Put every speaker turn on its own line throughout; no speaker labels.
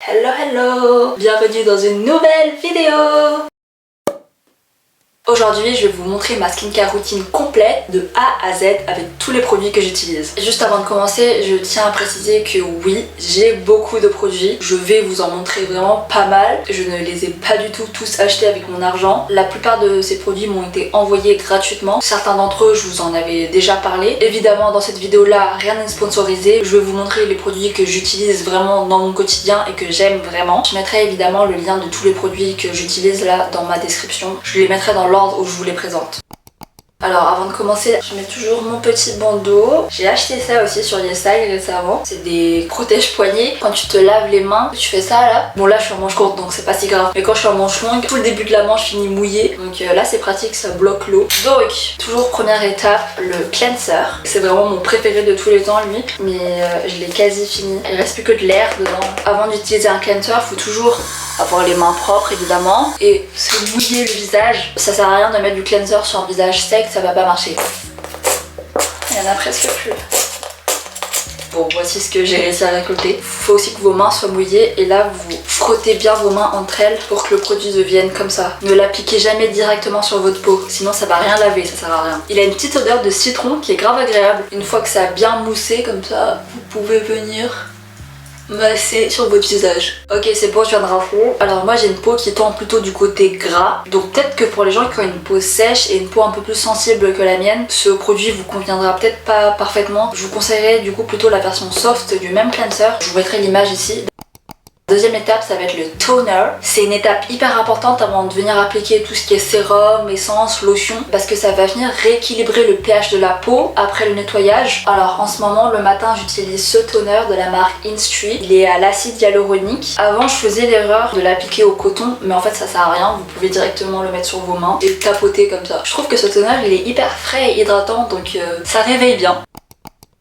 Hello hello! Bienvenue dans une nouvelle vidéo! Aujourd'hui, je vais vous montrer ma skincare routine complète de A à Z avec tous les produits que j'utilise. Juste avant de commencer, je tiens à préciser que oui, j'ai beaucoup de produits. Je vais vous en montrer vraiment pas mal. Je ne les ai pas du tout tous achetés avec mon argent. La plupart de ces produits m'ont été envoyés gratuitement. Certains d'entre eux, je vous en avais déjà parlé. Évidemment, dans cette vidéo-là, rien n'est sponsorisé. Je vais vous montrer les produits que j'utilise vraiment dans mon quotidien et que j'aime vraiment. Je mettrai évidemment le lien de tous les produits que j'utilise là dans ma description. Je les mettrai dans l'ordre où je vous les présente. Alors avant de commencer, je mets toujours mon petit bandeau. J'ai acheté ça aussi sur YesStyle récemment. C'est des protège-poignets. Quand tu te laves les mains, tu fais ça là. Bon là je suis en manche courte donc c'est pas si grave. Mais quand je suis en manche longue, tout le début de la manche finit mouillé. Donc là c'est pratique, ça bloque l'eau. Donc toujours première étape, le cleanser. C'est vraiment mon préféré de tous les temps lui. Mais je l'ai quasi fini. Il reste plus que de l'air dedans. Avant d'utiliser un cleanser, il faut toujours avoir les mains propres évidemment et se mouiller le visage. Ça sert à rien de mettre du cleanser sur un visage sec, ça va pas marcher. Il y en a presque plus. Bon, voici ce que j'ai réussi à récolter. Faut aussi que vos mains soient mouillées et là vous frottez bien vos mains entre elles pour que le produit devienne comme ça. Ne l'appliquez jamais directement sur votre peau, sinon ça va rien laver, ça sert à rien. Il a une petite odeur de citron qui est grave agréable. Une fois que ça a bien moussé comme ça, vous pouvez venir masser sur votre visage. Ok, c'est bon, je viens de rafler. Alors moi j'ai une peau qui tend plutôt du côté gras, donc peut-être que pour les gens qui ont une peau sèche et une peau un peu plus sensible que la mienne, ce produit vous conviendra peut-être pas parfaitement. Je vous conseillerais du coup plutôt la version soft du même cleanser. Je vous mettrai l'image ici. Deuxième étape, ça va être le toner. C'est une étape hyper importante avant de venir appliquer tout ce qui est sérum, essence, lotion, parce que ça va venir rééquilibrer le pH de la peau après le nettoyage. Alors en ce moment, le matin, j'utilise ce toner de la marque Instri. Il est à l'acide hyaluronique. Avant, je faisais l'erreur de l'appliquer au coton, mais en fait ça sert à rien. Vous pouvez directement le mettre sur vos mains et tapoter comme ça. Je trouve que ce toner, il est hyper frais et hydratant, donc ça réveille bien.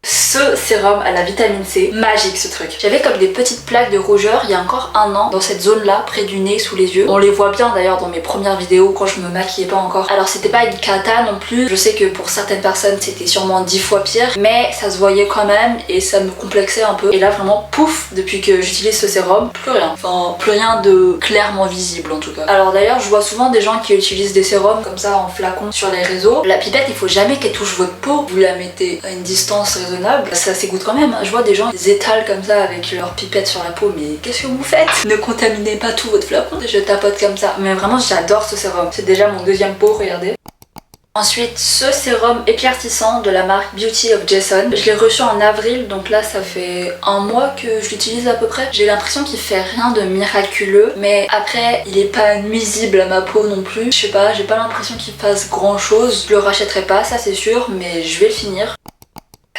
Ce sérum à la vitamine C, magique ce truc. J'avais comme des petites plaques de rougeur il y a encore un an dans cette zone là, près du nez, sous les yeux. On les voit bien d'ailleurs dans mes premières vidéos quand je me maquillais pas encore. Alors c'était pas une cata non plus, je sais que pour certaines personnes c'était sûrement 10 fois pire, mais ça se voyait quand même et ça me complexait un peu. Et là vraiment pouf, depuis que j'utilise ce sérum, plus rien. Enfin plus rien de clairement visible en tout cas. Alors d'ailleurs je vois souvent des gens qui utilisent des sérums comme ça en flacon sur les réseaux. La pipette il faut jamais qu'elle touche votre peau, vous la mettez à une distance raisonnable. Ça s'égoutte quand même. Je vois des gens ils étalent comme ça avec leur pipette sur la peau, mais qu'est-ce que vous faites? Ne contaminez pas tout votre flacon. Je tapote comme ça. Mais vraiment j'adore ce sérum. C'est déjà mon deuxième pot, regardez. Ensuite, ce sérum éclaircissant de la marque Beauty of Jason. Je l'ai reçu en avril, donc là ça fait un mois que je l'utilise à peu près. J'ai l'impression qu'il fait rien de miraculeux, mais après il est pas nuisible à ma peau non plus. Je sais pas, j'ai pas l'impression qu'il fasse grand chose. Je le rachèterai pas, ça c'est sûr, mais je vais le finir.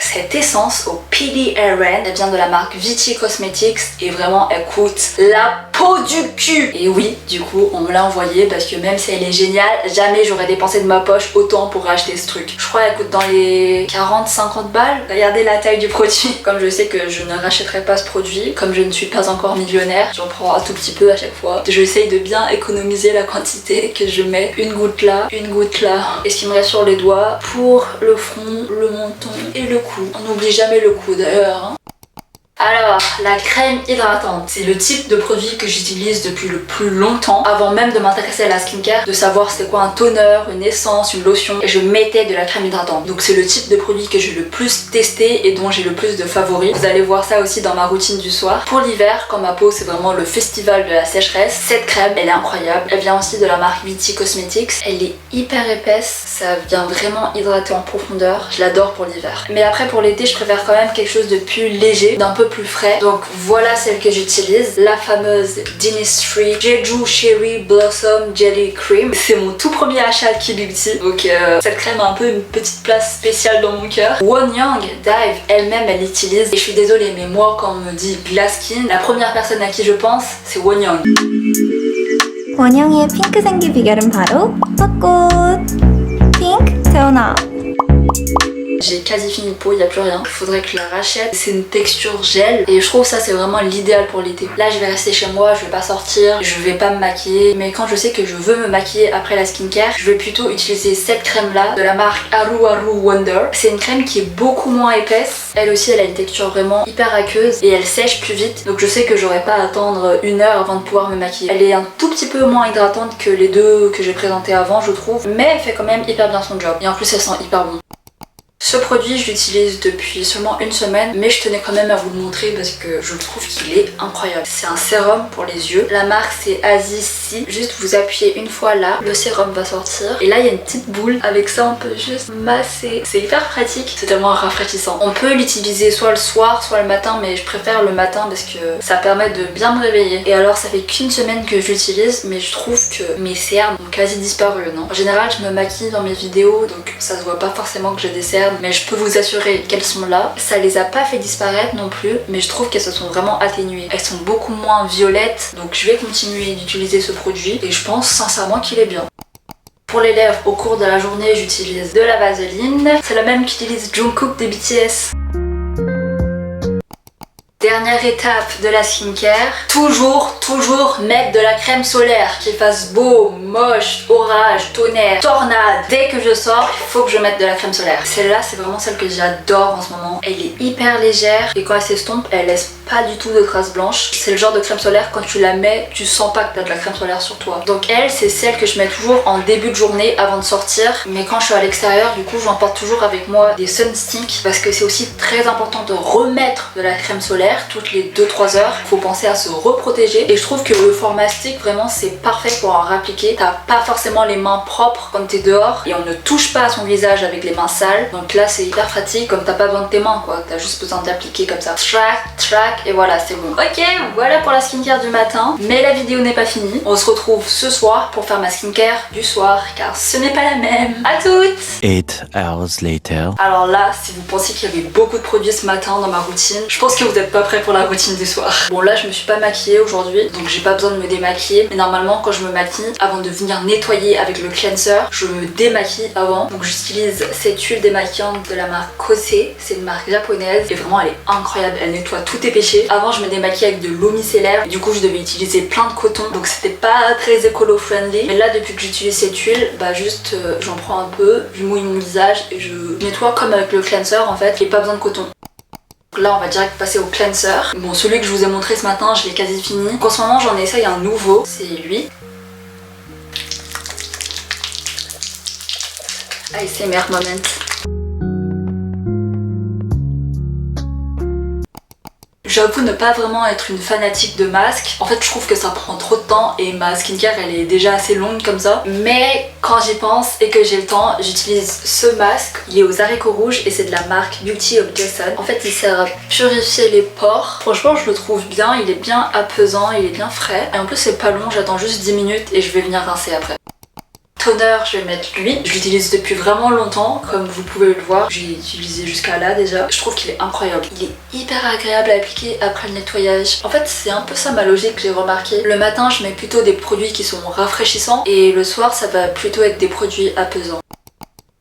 Cette essence au PDRN, elle vient de la marque Vichy Cosmetics et vraiment elle coûte la peau du cul. Et oui, du coup on me l'a envoyée parce que même si elle est géniale, jamais j'aurais dépensé de ma poche autant pour acheter ce truc. Je crois qu'elle coûte dans les 40-50 balles. Regardez la taille du produit. Comme je sais que je ne rachèterai pas ce produit, comme je ne suis pas encore millionnaire, j'en prends un tout petit peu à chaque fois. J'essaye de bien économiser la quantité que je mets. Une goutte là, une goutte là. Et ce qui me reste sur les doigts pour le front, le menton et le cou. On n'oublie jamais le cou d'ailleurs. Hein. Alors, la crème hydratante, c'est le type de produit que j'utilise depuis le plus longtemps, avant même de m'intéresser à la skincare, de savoir c'était quoi un toner, une essence, une lotion, et je mettais de la crème hydratante. Donc c'est le type de produit que j'ai le plus testé et dont j'ai le plus de favoris. Vous allez voir ça aussi dans ma routine du soir. Pour l'hiver, quand ma peau c'est vraiment le festival de la sécheresse, cette crème elle est incroyable. Elle vient aussi de la marque Vichy Cosmetics. Elle est hyper épaisse, ça vient vraiment hydrater en profondeur. Je l'adore pour l'hiver. Mais après pour l'été, je préfère quand même quelque chose de plus léger, d'un peu plus frais. Donc voilà celle que j'utilise, la fameuse Innisfree Jeju Cherry Blossom Jelly Cream. C'est mon tout premier achat de Beauty. Donc cette crème a un peu une petite place spéciale dans mon cœur. Wonyoung Dive elle-même elle l'utilise. Et je suis désolée mais moi quand on me dit glass skin, la première personne à qui je pense c'est Wonyoung.
원영이의 핑크색의 비결은 바로 벚꽃 핑크 태어나
J'ai quasi fini de peau, il n'y a plus rien. Il faudrait que je la rachète. C'est une texture gel et je trouve ça c'est vraiment l'idéal pour l'été. Là je vais rester chez moi, je vais pas sortir, je vais pas me maquiller. Mais quand je sais que je veux me maquiller après la skincare, je vais plutôt utiliser cette crème là de la marque Aru Aru Wonder. C'est une crème qui est beaucoup moins épaisse. Elle aussi elle a une texture vraiment hyper aqueuse et elle sèche plus vite. Donc je sais que j'aurai pas à attendre 1 heure avant de pouvoir me maquiller. Elle est un tout petit peu moins hydratante que les deux que j'ai présenté avant je trouve. Mais elle fait quand même hyper bien son job. Et en plus elle sent hyper bon. Ce produit je l'utilise depuis seulement 1 semaine mais je tenais quand même à vous le montrer parce que je trouve qu'il est incroyable. C'est un sérum pour les yeux. La marque c'est Azizi. Juste vous appuyez une fois là, le sérum va sortir et là il y a une petite boule. Avec ça on peut juste masser. C'est hyper pratique, c'est tellement rafraîchissant. On peut l'utiliser soit le soir soit le matin mais je préfère le matin parce que ça permet de bien me réveiller. Et alors ça fait qu'1 semaine que je l'utilise mais je trouve que mes cernes ont quasi disparu, non? En général je me maquille dans mes vidéos donc ça se voit pas forcément que j'ai des cernes mais je peux vous assurer qu'elles sont là. Ça les a pas fait disparaître non plus mais je trouve qu'elles se sont vraiment atténuées. Elles sont beaucoup moins violettes donc je vais continuer d'utiliser ce produit et je pense sincèrement qu'il est bien. Pour les lèvres au cours de la journée j'utilise de la vaseline. C'est la même qu'utilise Jungkook de BTS. Dernière étape de la skincare, toujours mettre de la crème solaire, qu'il fasse beau, moche, orage, tonnerre, tornade. Dès que je sors, il faut que je mette de la crème solaire. Celle-là, c'est vraiment celle que j'adore en ce moment. Elle est hyper légère et quand elle s'estompe, elle laisse pas du tout de traces blanches. C'est le genre de crème solaire, quand tu la mets, tu sens pas que t'as de la crème solaire sur toi. Donc elle, c'est celle que je mets toujours en début de journée avant de sortir. Mais quand je suis à l'extérieur, du coup, j'emporte toujours avec moi des sunsticks parce que c'est aussi très important de remettre de la crème solaire toutes les 2-3 heures. Faut penser à se reprotéger et je trouve que le format stick vraiment c'est parfait pour en appliquer. T'as pas forcément les mains propres quand t'es dehors et on ne touche pas à son visage avec les mains sales. Donc là c'est hyper pratique comme t'as pas besoin de tes mains quoi. T'as juste besoin d'appliquer comme ça. Track et voilà c'est bon. Ok, voilà pour la skincare du matin. Mais la vidéo n'est pas finie. On se retrouve ce soir pour faire ma skincare du soir car ce n'est pas la même. À toutes.
8 hours later.
Alors là, si vous pensiez qu'il y avait beaucoup de produits ce matin dans ma routine, je pense que vous n'êtes pas prêts pour la routine du soir. Bon là je me suis pas maquillée aujourd'hui donc j'ai pas besoin de me démaquiller mais normalement quand je me maquille avant de venir nettoyer avec le cleanser je me démaquille avant donc j'utilise cette huile démaquillante de la marque Kose. C'est une marque japonaise et vraiment elle est incroyable, elle nettoie tous tes péchés. Avant je me démaquillais avec de l'eau micellaire et du coup je devais utiliser plein de coton donc c'était pas très écolo friendly mais là depuis que j'utilise cette huile bah juste j'en prends un peu, je mouille mon visage et je nettoie comme avec le cleanser en fait et pas besoin de coton. Là on va direct passer au cleanser. Bon celui que je vous ai montré ce matin je l'ai quasi fini. Donc, en ce moment j'en essaye un nouveau, c'est lui. ASMR moment. J'avoue ne pas vraiment être une fanatique de masques. En fait je trouve que ça prend trop de temps et ma skincare elle est déjà assez longue comme ça. Mais quand j'y pense et que j'ai le temps, j'utilise ce masque. Il est aux haricots rouges et c'est de la marque Beauty of Jason. En fait il sert à purifier les pores. Franchement je le trouve bien, il est bien apaisant, il est bien frais. Et en plus c'est pas long, j'attends juste 10 minutes et je vais venir rincer après. Toner, je vais mettre lui. Je l'utilise depuis vraiment longtemps, comme vous pouvez le voir. J'ai utilisé jusqu'à là déjà. Je trouve qu'il est incroyable. Il est hyper agréable à appliquer après le nettoyage. En fait, c'est un peu ça ma logique, j'ai remarqué. Le matin, je mets plutôt des produits qui sont rafraîchissants et le soir, ça va plutôt être des produits apaisants.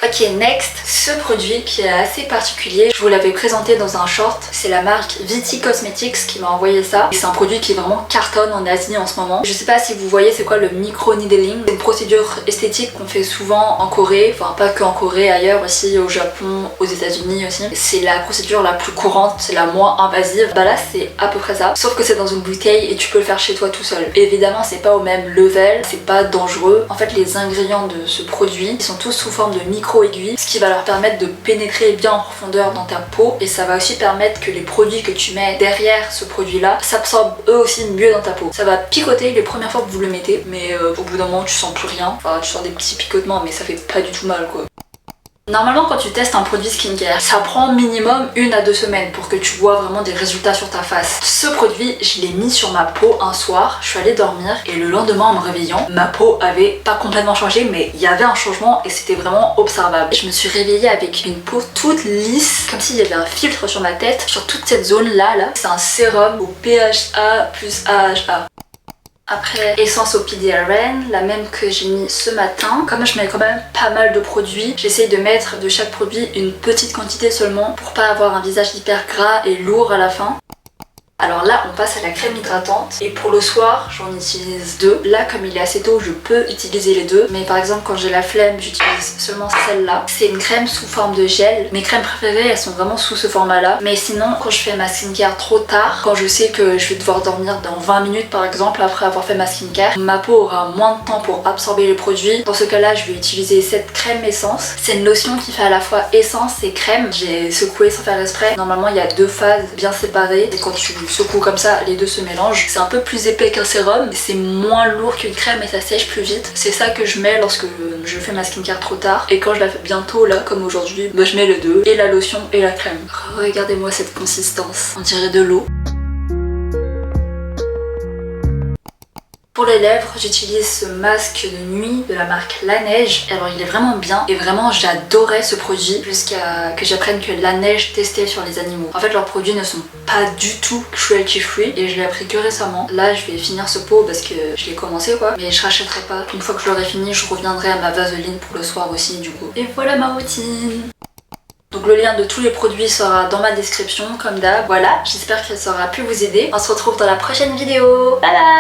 Ok, next, ce produit qui est assez particulier, je vous l'avais présenté dans un short, c'est la marque Viti Cosmetics qui m'a envoyé ça. C'est un produit qui vraiment cartonne en Asie en ce moment. Je sais pas si vous voyez c'est quoi le micro-needling. C'est une procédure esthétique qu'on fait souvent en Corée, enfin pas que en Corée, ailleurs aussi, au Japon, aux États-Unis aussi. C'est la procédure la plus courante, c'est la moins invasive. Bah là c'est à peu près ça, sauf que c'est dans une bouteille et tu peux le faire chez toi tout seul. Évidemment c'est pas au même level, c'est pas dangereux. En fait les ingrédients de ce produit, ils sont tous sous forme de micro-aiguilles, ce qui va leur permettre de pénétrer bien en profondeur dans ta peau et ça va aussi permettre que les produits que tu mets derrière ce produit là s'absorbent eux aussi mieux dans ta peau. Ça va picoter les premières fois que vous le mettez mais au bout d'un moment tu sens plus rien, enfin tu sens des petits picotements mais ça fait pas du tout mal quoi. Normalement quand tu testes un produit skincare, ça prend minimum 1 à 2 semaines pour que tu vois vraiment des résultats sur ta face. Ce produit, je l'ai mis sur ma peau un soir, je suis allée dormir et le lendemain en me réveillant, ma peau avait pas complètement changé mais il y avait un changement et c'était vraiment observable. Je me suis réveillée avec une peau toute lisse, comme s'il y avait un filtre sur ma tête, sur toute cette zone là. C'est un sérum au PHA plus AHA. Après, essence au PDRN, la même que j'ai mis ce matin. Comme je mets quand même pas mal de produits, j'essaye de mettre de chaque produit une petite quantité seulement pour pas avoir un visage hyper gras et lourd à la fin. Alors là, on passe à la crème hydratante et pour le soir, j'en utilise deux. Là, comme il est assez tôt, je peux utiliser les deux. Mais par exemple, quand j'ai la flemme, j'utilise seulement celle-là. C'est une crème sous forme de gel. Mes crèmes préférées, elles sont vraiment sous ce format-là. Mais sinon, quand je fais ma skincare trop tard, quand je sais que je vais devoir dormir dans 20 minutes par exemple, après avoir fait ma skincare, ma peau aura moins de temps pour absorber les produits. Dans ce cas-là, je vais utiliser cette crème essence. C'est une lotion qui fait à la fois essence et crème. J'ai secoué sans faire exprès. Normalement, il y a deux phases bien séparées. Et quand tu secoue comme ça, les deux se mélangent. C'est un peu plus épais qu'un sérum, c'est moins lourd qu'une crème et ça sèche plus vite. C'est ça que je mets lorsque je fais ma skincare trop tard. Et quand je la fais bientôt là, comme aujourd'hui, bah, je mets les deux, et la lotion et la crème. Regardez-moi cette consistance, on dirait de l'eau. Pour les lèvres, j'utilise ce masque de nuit de la marque Laneige. Alors il est vraiment bien et vraiment j'adorais ce produit jusqu'à que j'apprenne que Laneige testait sur les animaux. En fait leurs produits ne sont pas du tout cruelty free et je l'ai appris que récemment. Là je vais finir ce pot parce que je l'ai commencé quoi, mais je rachèterai pas. Une fois que je l'aurai fini, je reviendrai à ma vaseline pour le soir aussi du coup. Et voilà ma routine. Donc le lien de tous les produits sera dans ma description comme d'hab. Voilà, j'espère que ça aura pu vous aider. On se retrouve dans la prochaine vidéo. Bye bye.